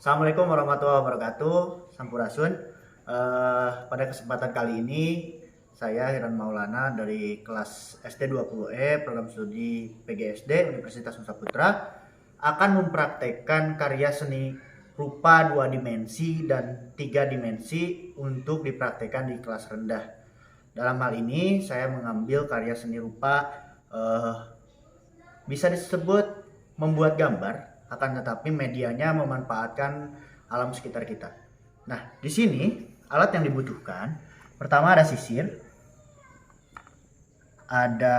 Assalamualaikum warahmatullahi wabarakatuh. Sampurasun. Pada kesempatan kali ini saya Hiran Maulana dari kelas SD 20E program studi PGSD Universitas Nusa Putra akan mempraktekkan karya seni rupa 2 dimensi dan 3 dimensi untuk dipraktekkan di kelas rendah. Dalam hal ini saya mengambil karya seni rupa bisa disebut membuat gambar, akan tetapi medianya memanfaatkan alam sekitar kita. Nah, di sini alat yang dibutuhkan pertama ada sisir, ada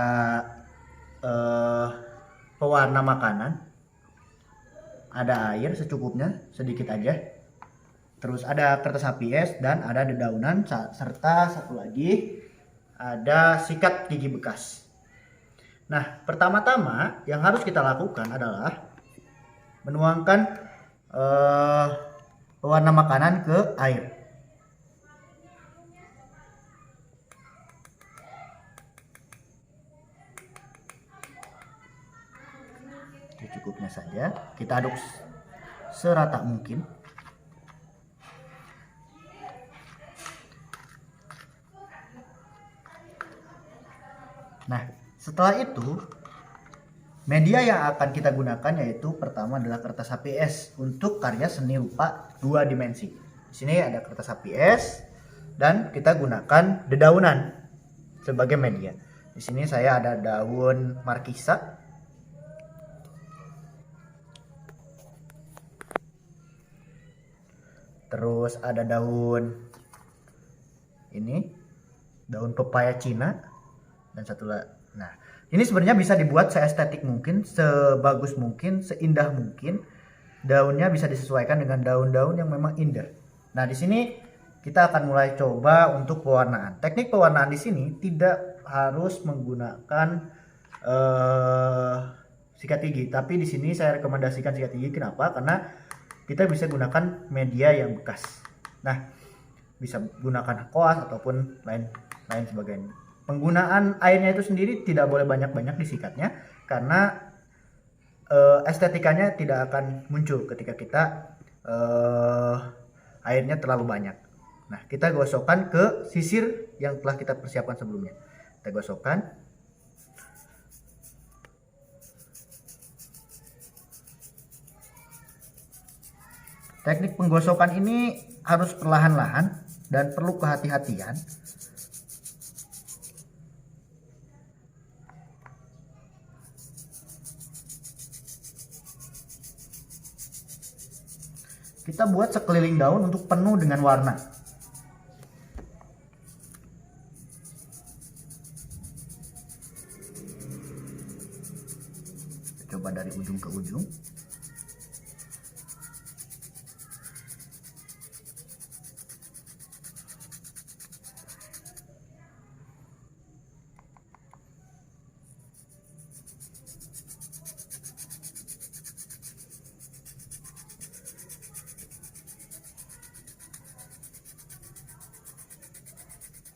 pewarna makanan, ada air secukupnya, sedikit aja. Terus ada kertas HPS dan ada dedaunan, serta satu lagi ada sikat gigi bekas. Nah, pertama-tama yang harus kita lakukan adalah menuangkan pewarna makanan ke air. Cukupnya saja, kita aduk serata mungkin. Nah, setelah itu media yang akan kita gunakan yaitu pertama adalah kertas HPS untuk karya seni rupa 2 dimensi. Di sini ada kertas HPS dan kita gunakan dedaunan sebagai media. Di sini saya ada daun markisa. Terus ada daun ini, daun pepaya Cina dan satu lagi. Nah, ini sebenarnya bisa dibuat seestetik mungkin, sebagus mungkin, seindah mungkin. Daunnya bisa disesuaikan dengan daun-daun yang memang indah. Nah, di sini kita akan mulai coba untuk pewarnaan. Teknik pewarnaan di sini tidak harus menggunakan sikat gigi, tapi di sini saya rekomendasikan sikat gigi. Kenapa? Karena kita bisa gunakan media yang bekas. Nah, bisa gunakan koas ataupun lain sebagainya. Penggunaan airnya itu sendiri tidak boleh banyak-banyak disikatnya karena estetikanya tidak akan muncul ketika kita airnya terlalu banyak. Nah, kita gosokkan ke sisir yang telah kita persiapkan sebelumnya. Kita gosokkan. Teknik penggosokan ini harus perlahan-lahan dan perlu kehati-hatian. Kita buat sekeliling daun untuk penuh dengan warna. Coba dari ujung ke ujung.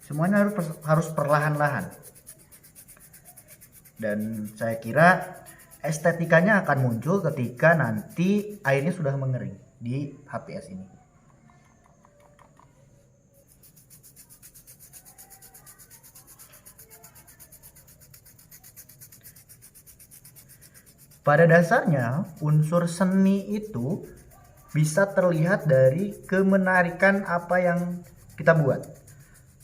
Semuanya harus perlahan-lahan. Dan saya kira estetikanya akan muncul ketika nanti airnya sudah mengering di HPS ini. Pada dasarnya unsur seni itu bisa terlihat dari kemenarikan apa yang kita buat.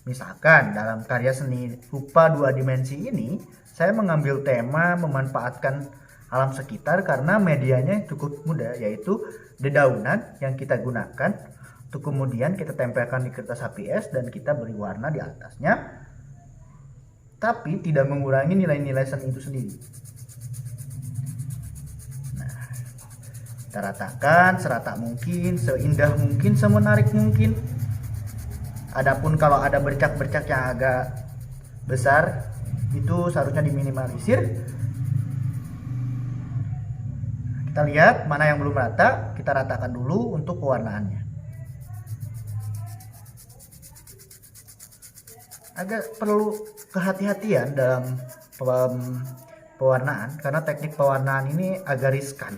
Misalkan dalam karya seni rupa 2 dimensi ini, saya mengambil tema memanfaatkan alam sekitar karena medianya cukup mudah, yaitu dedaunan yang kita gunakan. Untuk kemudian kita tempelkan di kertas HPS dan kita beri warna di atasnya, tapi tidak mengurangi nilai-nilai seni itu sendiri. Nah, kita ratakan serata mungkin, seindah mungkin, semenarik mungkin. Adapun kalau ada bercak-bercak yang agak besar, itu seharusnya diminimalisir. Kita lihat mana yang belum rata, kita ratakan dulu untuk pewarnaannya. Agak perlu kehati-hatian dalam pewarnaan karena teknik pewarnaan ini agak riskan.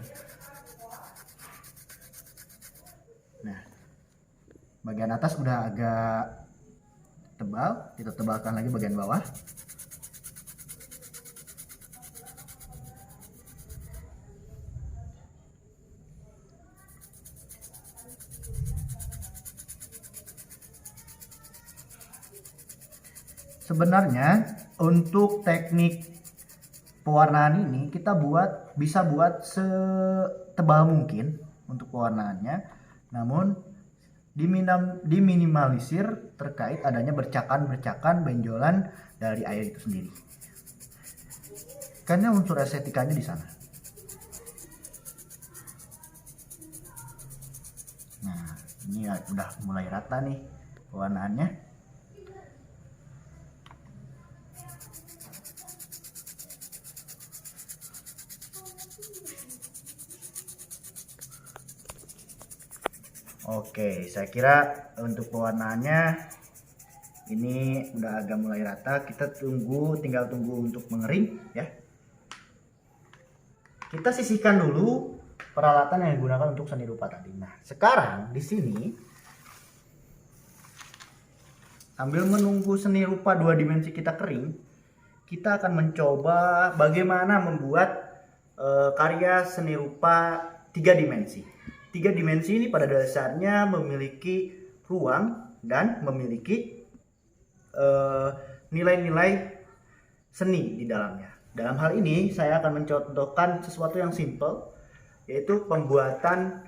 Bagian atas udah agak tebal, kita tebalkan lagi bagian bawah. Sebenarnya untuk teknik pewarnaan ini kita bisa buat setebal mungkin untuk pewarnaannya, namun diminimalisir terkait adanya bercakan-bercakan benjolan dari air itu sendiri. Karena unsur estetikanya di sana. Nah, ini udah mulai rata nih pewarnaannya. Oke, saya kira untuk pewarnaannya ini udah agak mulai rata. Kita tinggal tunggu untuk mengering ya. Kita sisihkan dulu peralatan yang digunakan untuk seni rupa tadi. Nah, sekarang di sini sambil menunggu seni rupa 2 dimensi kita kering, kita akan mencoba bagaimana membuat karya seni rupa 3 dimensi. 3 dimensi ini pada dasarnya memiliki ruang dan memiliki nilai-nilai seni di dalamnya. Dalam hal ini saya akan mencontohkan sesuatu yang simple, yaitu pembuatan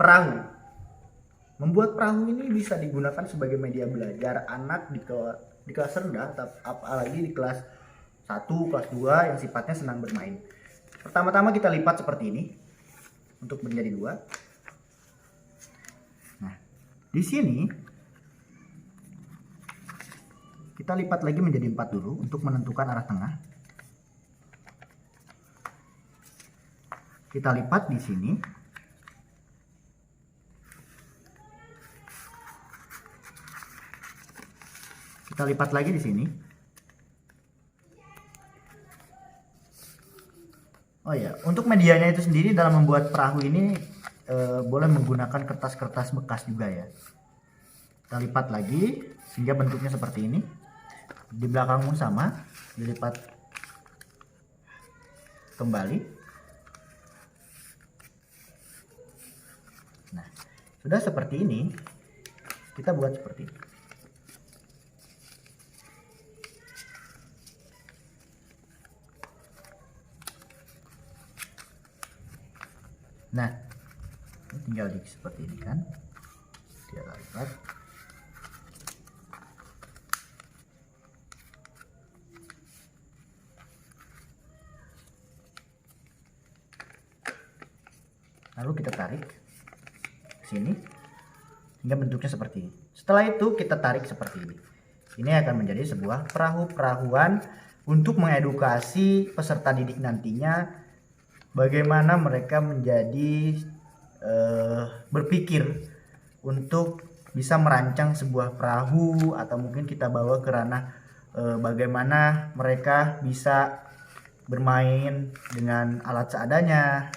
perahu. Membuat perahu ini bisa digunakan sebagai media belajar anak di kelas rendah, apalagi di kelas 1, kelas 2 yang sifatnya senang bermain. Pertama-tama kita lipat seperti ini untuk menjadi 2. Nah, di sini kita lipat lagi menjadi 4 dulu untuk menentukan arah tengah. Kita lipat di sini. Kita lipat lagi di sini. Oh ya, untuk medianya itu sendiri dalam membuat perahu ini boleh menggunakan kertas-kertas bekas juga ya. Kita lipat lagi sehingga bentuknya seperti ini. Di belakang pun sama, dilipat kembali. Nah, sudah seperti ini, kita buat seperti ini. Nah, tinggal seperti ini kan, dia lipat. Lalu kita tarik ke sini hingga bentuknya seperti ini. Setelah itu kita tarik seperti ini. Ini akan menjadi sebuah perahu-perahuan untuk mengedukasi peserta didik nantinya bagaimana mereka menjadi berpikir untuk bisa merancang sebuah perahu, atau mungkin kita bawa ke ranah bagaimana mereka bisa bermain dengan alat seadanya.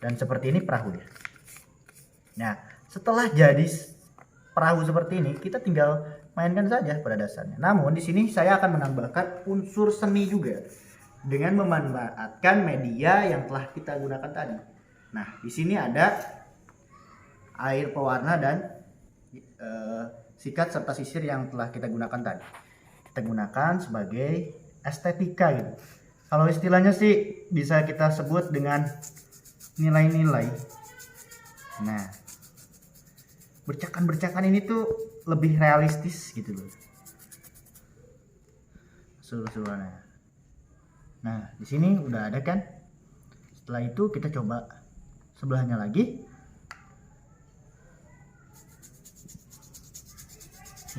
Dan seperti ini perahunya. Nah, setelah jadi perahu seperti ini, kita tinggal mainkan saja pada dasarnya. Namun di sini saya akan menambahkan unsur seni juga dengan memanfaatkan media yang telah kita gunakan tadi. Nah, di sini ada air pewarna dan sikat serta sisir yang telah kita gunakan tadi. Kita gunakan sebagai estetika gitu. Kalau istilahnya sih bisa kita sebut dengan nilai-nilai. Nah, bercakan-bercakan ini tuh lebih realistis gitu loh. Seluruh-seluruhnya. Nah, di sini udah ada kan. Setelah itu kita coba sebelahnya lagi.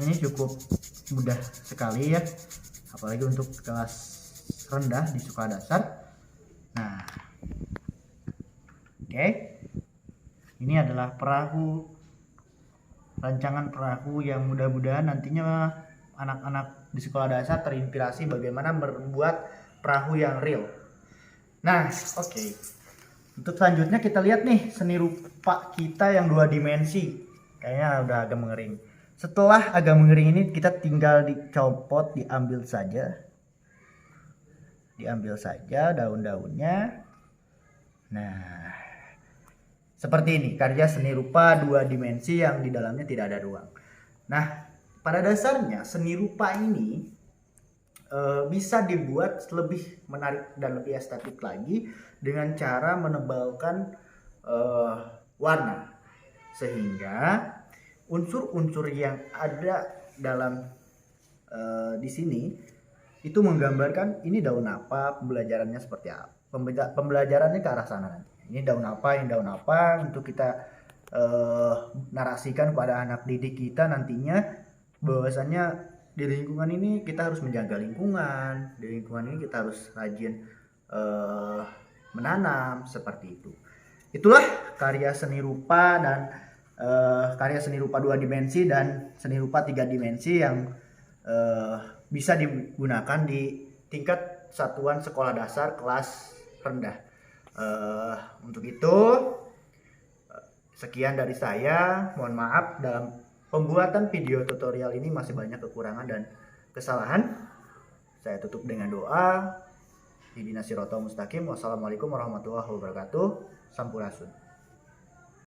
Ini cukup mudah sekali ya, apalagi untuk kelas rendah di sekolah dasar. Nah, oke. Ini adalah perahu, rancangan perahu yang mudah-mudahan nantinya anak-anak di sekolah dasar terinspirasi bagaimana membuat perahu yang real. Nah, oke. Untuk selanjutnya kita lihat nih seni rupa kita yang 2 dimensi. Kayaknya udah agak mengering. Setelah agak mengering ini kita tinggal dicopot, diambil saja. Diambil saja daun-daunnya. Nah, seperti ini karya seni rupa 2 dimensi yang di dalamnya tidak ada ruang. Nah, pada dasarnya seni rupa ini bisa dibuat lebih menarik dan lebih estetik lagi dengan cara menebalkan warna, sehingga unsur-unsur yang ada dalam di sini itu menggambarkan ini daun apa, pembelajarannya seperti apa, pembelajarannya ke arah sana nanti. Ini daun apa untuk kita narasikan pada anak didik kita nantinya, bahwasannya di lingkungan ini kita harus menjaga lingkungan, di lingkungan ini kita harus rajin menanam, seperti itu. Itulah karya seni rupa dan karya seni rupa 2 dimensi dan seni rupa 3 dimensi yang bisa digunakan di tingkat satuan sekolah dasar kelas rendah. Untuk itu sekian dari saya. Mohon maaf dalam pembuatan video tutorial ini masih banyak kekurangan dan kesalahan. Saya tutup dengan doa. Ihdinash shiratal mustaqim. Wassalamualaikum warahmatullahi wabarakatuh. Sampurasun.